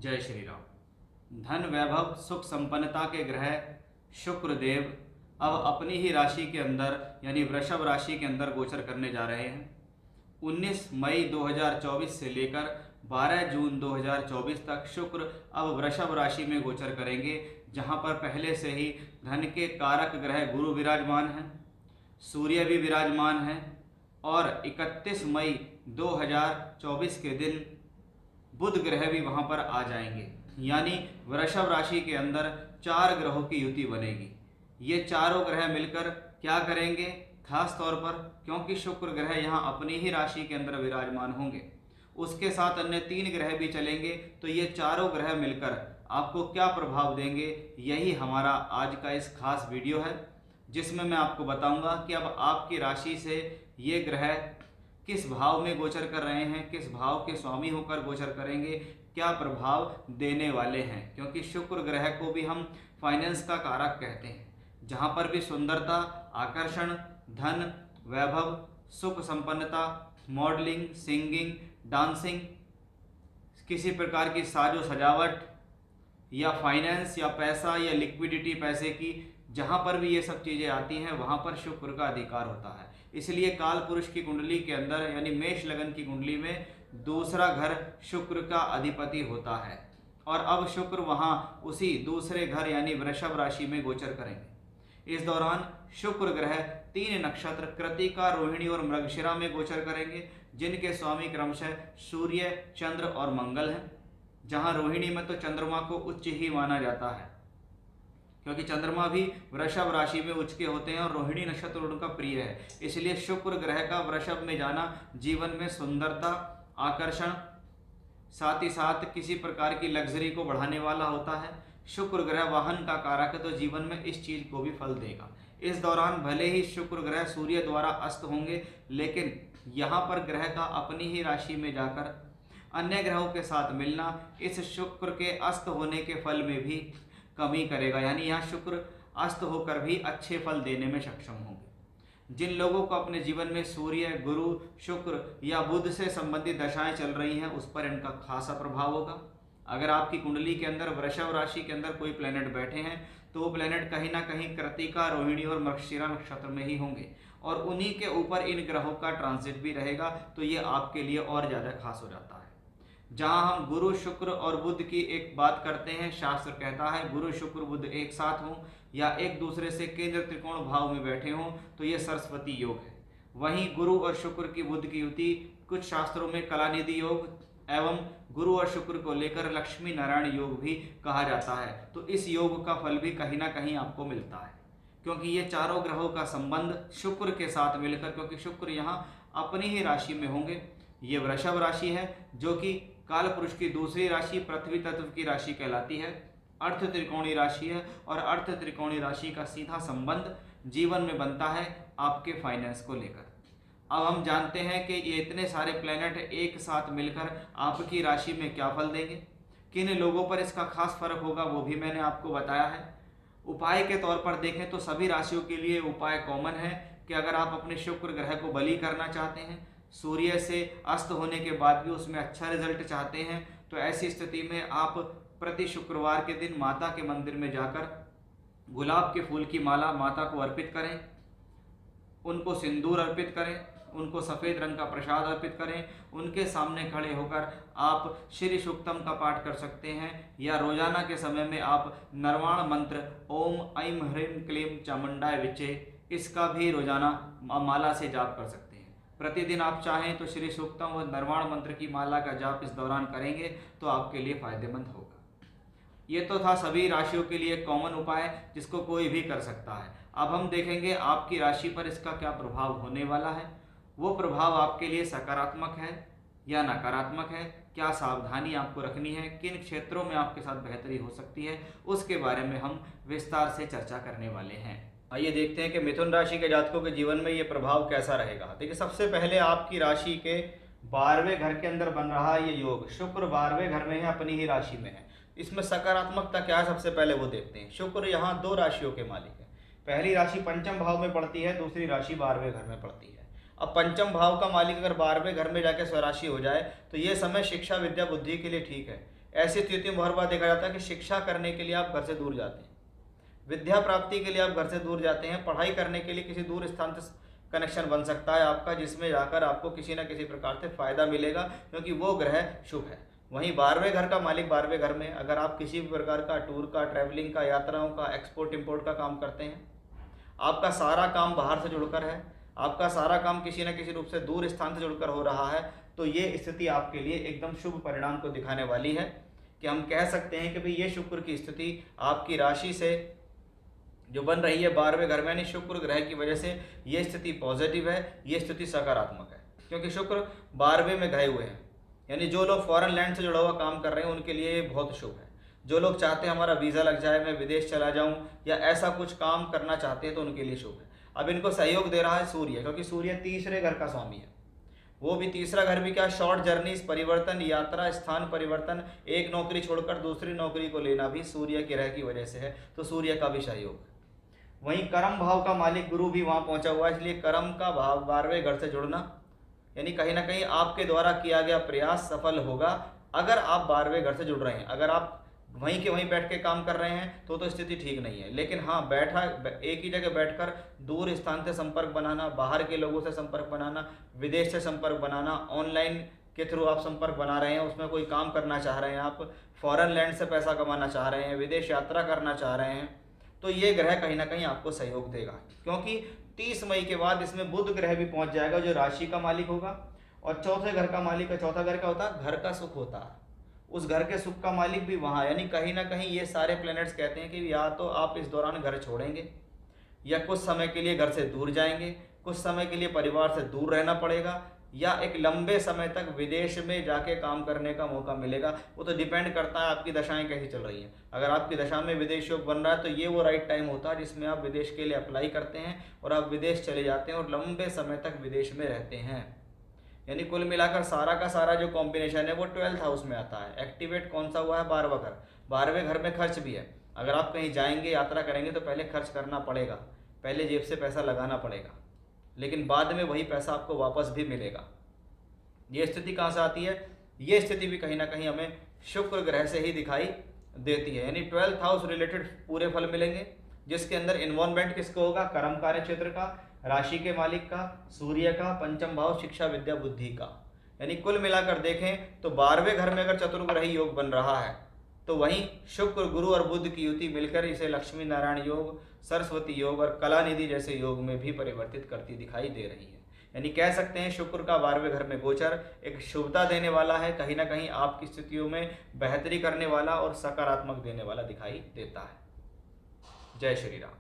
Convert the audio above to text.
जय श्री राम। धन वैभव सुख संपन्नता के ग्रह शुक्र देव अब अपनी ही राशि के अंदर यानी वृषभ राशि के अंदर गोचर करने जा रहे हैं। 19 मई 2024 से लेकर 12 जून 2024 तक शुक्र अब वृषभ राशि में गोचर करेंगे, जहां पर पहले से ही धन के कारक ग्रह गुरु विराजमान हैं, सूर्य भी विराजमान है और 31 मई 2024 के दिन बुध ग्रह भी वहां पर आ जाएंगे। यानी वृषभ राशि के अंदर 4 ग्रहों की युति बनेगी। ये चारों ग्रह मिलकर क्या करेंगे, खास तौर पर क्योंकि शुक्र ग्रह यहाँ अपनी ही राशि के अंदर विराजमान होंगे, उसके साथ अन्य 3 ग्रह भी चलेंगे, तो ये चारों ग्रह मिलकर आपको क्या प्रभाव देंगे, यही हमारा आज का इस खास वीडियो है, जिसमें मैं आपको बताऊंगा कि अब आपकी राशि से ये ग्रह किस भाव में गोचर कर रहे हैं, किस भाव के स्वामी होकर गोचर करेंगे, क्या प्रभाव देने वाले हैं। क्योंकि शुक्र ग्रह को भी हम फाइनेंस का कारक कहते हैं, जहाँ पर भी सुंदरता, आकर्षण, धन, वैभव, सुख संपन्नता, मॉडलिंग, सिंगिंग, डांसिंग, किसी प्रकार की साजो सजावट या फाइनेंस या पैसा या लिक्विडिटी पैसे की, जहाँ पर भी ये सब चीज़ें आती हैं वहाँ पर शुक्र का अधिकार होता है। इसलिए काल पुरुष की कुंडली के अंदर यानी मेष लगन की कुंडली में दूसरा घर शुक्र का अधिपति होता है और अब शुक्र वहाँ उसी दूसरे घर यानी वृषभ राशि में गोचर करेंगे। इस दौरान शुक्र ग्रह 3 नक्षत्र कृत्तिका, रोहिणी और मृगशिरा में गोचर करेंगे, जिनके स्वामी क्रमशः सूर्य, चंद्र और मंगल हैं। जहाँ रोहिणी में तो चंद्रमा को उच्च ही माना जाता है, क्योंकि चंद्रमा भी वृषभ राशि में उच्च के होते हैं और रोहिणी नक्षत्र उनका प्रिय है। इसलिए शुक्र ग्रह का वृषभ में जाना जीवन में सुंदरता, आकर्षण, साथ ही साथ किसी प्रकार की लग्जरी को बढ़ाने वाला होता है। शुक्र ग्रह वाहन का कारक है, तो जीवन में इस चीज को भी फल देगा। इस दौरान भले ही शुक्र ग्रह सूर्य द्वारा अस्त होंगे, लेकिन यहाँ पर ग्रह का अपनी ही राशि में जाकर अन्य ग्रहों के साथ मिलना इस शुक्र के अस्त होने के फल में भी कमी करेगा। यानी यहाँ शुक्र अस्त होकर भी अच्छे फल देने में सक्षम होंगे। जिन लोगों को अपने जीवन में सूर्य, गुरु, शुक्र या बुध से संबंधित दशाएं चल रही हैं, उस पर इनका खासा प्रभाव होगा। अगर आपकी कुंडली के अंदर वृषभ राशि के अंदर कोई प्लेनेट बैठे हैं, तो वो प्लेनेट कहीं ना कहीं कृत्तिका, रोहिणी और मृगशिरा नक्षत्र में ही होंगे और उन्हीं के ऊपर इन ग्रहों का ट्रांजिट भी रहेगा, तो ये आपके लिए और ज़्यादा खास हो जाता है। जहां हम गुरु, शुक्र और बुध की एक बात करते हैं, शास्त्र कहता है गुरु, शुक्र, बुध एक साथ हों या एक दूसरे से केंद्र त्रिकोण भाव में बैठे हों, तो ये सरस्वती योग है। वहीं गुरु और शुक्र की, बुध की युति कुछ शास्त्रों में कलानिधि योग एवं गुरु और शुक्र को लेकर लक्ष्मी नारायण योग भी कहा जाता है। तो इस योग का फल भी कहीं ना कहीं आपको मिलता है, क्योंकि ये चारों ग्रहों का संबंध शुक्र के साथ मिलकर, क्योंकि शुक्र यहाँ अपनी ही राशि में होंगे। ये वृषभ राशि है जो कि काल पुरुष की दूसरी राशि पृथ्वी तत्व की राशि कहलाती है, अर्थ त्रिकोणी राशि है और अर्थ त्रिकोणी राशि का सीधा संबंध जीवन में बनता है आपके फाइनेंस को लेकर। अब हम जानते हैं कि ये इतने सारे प्लैनेट एक साथ मिलकर आपकी राशि में क्या फल देंगे, किन लोगों पर इसका खास फर्क होगा, वो भी मैंने आपको बताया है। उपाय के तौर पर देखें तो सभी राशियों के लिए उपाय कॉमन है कि अगर आप अपने शुक्र ग्रह को बली करना चाहते हैं, सूर्य से अस्त होने के बाद भी उसमें अच्छा रिजल्ट चाहते हैं, तो ऐसी स्थिति में आप प्रति शुक्रवार के दिन माता के मंदिर में जाकर गुलाब के फूल की माला माता को अर्पित करें, उनको सिंदूर अर्पित करें, उनको सफ़ेद रंग का प्रसाद अर्पित करें। उनके सामने खड़े होकर आप श्री सूक्तम का पाठ कर सकते हैं या रोजाना के समय में आप निर्वाण मंत्र ओम ऐं ह्रीं क्लीं चामुंडाय विचे, इसका भी रोजाना माला से जाप कर सकते हैं। प्रतिदिन आप चाहें तो श्री सूक्तम व निर्वाण मंत्र की माला का जाप इस दौरान करेंगे तो आपके लिए फायदेमंद होगा। ये तो था सभी राशियों के लिए कॉमन उपाय, जिसको कोई भी कर सकता है। अब हम देखेंगे आपकी राशि पर इसका क्या प्रभाव होने वाला है। वो प्रभाव आपके लिए सकारात्मक है या नकारात्मक है, क्या सावधानी आपको रखनी है, किन क्षेत्रों में आपके साथ बेहतरी हो सकती है, उसके बारे में हम विस्तार से चर्चा करने वाले हैं। आइए देखते हैं कि मिथुन राशि के जातकों के जीवन में ये प्रभाव कैसा रहेगा। देखिए, सबसे पहले आपकी राशि के 12वें घर के अंदर बन रहा है ये योग। शुक्र 12वें घर में है, अपनी ही राशि में है। इसमें सकारात्मकता क्या है, सबसे पहले वो देखते हैं। शुक्र यहाँ 2 राशियों के मालिक है। पहली राशि पंचम भाव में पड़ती है, दूसरी राशि 12वें घर में पड़ती है। अब पंचम भाव का मालिक अगर 12वें घर में जाके स्वराशि हो जाए तो ये समय शिक्षा, विद्या, बुद्धि के लिए ठीक है। ऐसी स्थिति में हर बार देखा जाता है कि शिक्षा करने के लिए आप घर से दूर जाते हैं, विद्या प्राप्ति के लिए आप घर से दूर जाते हैं, पढ़ाई करने के लिए किसी दूर स्थान से कनेक्शन बन सकता है आपका, जिसमें जाकर आपको किसी न किसी प्रकार से फायदा मिलेगा, क्योंकि वो ग्रह शुभ है। वहीं 12वें घर का मालिक 12वें घर में, अगर आप किसी भी प्रकार का टूर का, ट्रैवलिंग का, यात्राओं का, एक्सपोर्ट इंपोर्ट का काम करते हैं, आपका सारा काम बाहर से जुड़कर है, आपका सारा काम किसी न किसी रूप से दूर स्थान से जुड़कर हो रहा है, तो ये स्थिति आपके लिए एकदम शुभ परिणाम को दिखाने वाली है कि हम कह सकते हैं कि भाई ये शुक्र की स्थिति आपकी राशि से जो बन रही है 12वें घर में, यानी शुक्र ग्रह की वजह से ये स्थिति पॉजिटिव है, ये स्थिति सकारात्मक है, क्योंकि शुक्र 12वें में गए हुए हैं। यानी जो लोग फॉरेन लैंड से जुड़ा हुआ काम कर रहे हैं उनके लिए ये बहुत शुभ है। जो लोग चाहते हैं हमारा वीज़ा लग जाए, मैं विदेश चला जाऊं, या ऐसा कुछ काम करना चाहते हैं, तो उनके लिए शुभ है। अब इनको सहयोग दे रहा है सूर्य, क्योंकि सूर्य तीसरे घर का स्वामी है। वो भी तीसरा घर भी क्या, शॉर्ट जर्नीज, परिवर्तन, यात्रा, स्थान परिवर्तन, एक नौकरी छोड़कर दूसरी नौकरी को लेना भी सूर्य के ग्रह की वजह से है, तो सूर्य का भी सहयोग है। वहीं कर्म भाव का मालिक गुरु भी वहाँ पहुँचा हुआ है, इसलिए कर्म का भाव 12वें घर से जुड़ना, यानी कहीं ना कहीं आपके द्वारा किया गया प्रयास सफल होगा अगर आप 12वें घर से जुड़ रहे हैं। अगर आप वहीं के वहीं बैठ के काम कर रहे हैं तो स्थिति ठीक नहीं है। लेकिन हाँ, एक ही जगह बैठकर दूर स्थान से संपर्क बनाना, बाहर के लोगों से संपर्क बनाना, विदेश से संपर्क बनाना, ऑनलाइन के थ्रू आप संपर्क बना रहे हैं, उसमें कोई काम करना चाह रहे हैं, आप फॉरेन लैंड से पैसा कमाना चाह रहे हैं, विदेश यात्रा करना चाह रहे हैं, तो ये ग्रह कहीं ना कहीं आपको सहयोग देगा, क्योंकि 30 मई के बाद इसमें बुध ग्रह भी पहुंच जाएगा जो राशि का मालिक होगा। और चौथे घर का मालिक, चौथा घर का होता है घर का सुख होता है, उस घर के सुख का मालिक भी वहाँ, यानी कहीं ना कहीं ये सारे प्लैनेट्स कहते हैं कि या तो आप इस दौरान घर छोड़ेंगे, या कुछ समय के लिए घर से दूर जाएंगे, कुछ समय के लिए परिवार से दूर रहना पड़ेगा, या एक लंबे समय तक विदेश में जाके काम करने का मौका मिलेगा। वो तो डिपेंड करता है आपकी दशाएं कैसी चल रही हैं। अगर आपकी दशा में विदेश योग बन रहा है तो ये वो राइट टाइम होता है जिसमें आप विदेश के लिए अप्लाई करते हैं और आप विदेश चले जाते हैं और लंबे समय तक विदेश में रहते हैं। यानी कुल मिलाकर सारा का सारा जो कॉम्बिनेशन है वो 12th हाउस में आता है। एक्टिवेट कौन सा हुआ है, 12वां घर। 12वें घर में खर्च भी है। अगर आप कहीं जाएंगे, यात्रा करेंगे, तो पहले खर्च करना पड़ेगा, पहले जेब से पैसा लगाना पड़ेगा, लेकिन बाद में वही पैसा आपको वापस भी मिलेगा। ये स्थिति कहाँ से आती है? ये स्थिति भी कहीं ना कहीं हमें शुक्र ग्रह से ही दिखाई देती है। यानी 12th हाउस रिलेटेड पूरे फल मिलेंगे, जिसके अंदर इन्वॉल्वमेंट किसको होगा? कर्म कार्य क्षेत्र का, राशि के मालिक का, सूर्य का, पंचम भाव शिक्षा विद्या बुद्धि का। यानी कुल मिलाकर देखें तो 12वें घर में अगर चतुर्ग्रही योग बन रहा है तो वहीं शुक्र, गुरु और बुध की युति मिलकर इसे लक्ष्मी नारायण योग, सरस्वती योग और कला निधि जैसे योग में भी परिवर्तित करती दिखाई दे रही है। यानी कह सकते हैं शुक्र का 12वें घर में गोचर एक शुभता देने वाला है, कहीं ना कहीं आपकी स्थितियों में बेहतरी करने वाला और सकारात्मक देने वाला दिखाई देता है। जय श्री राम।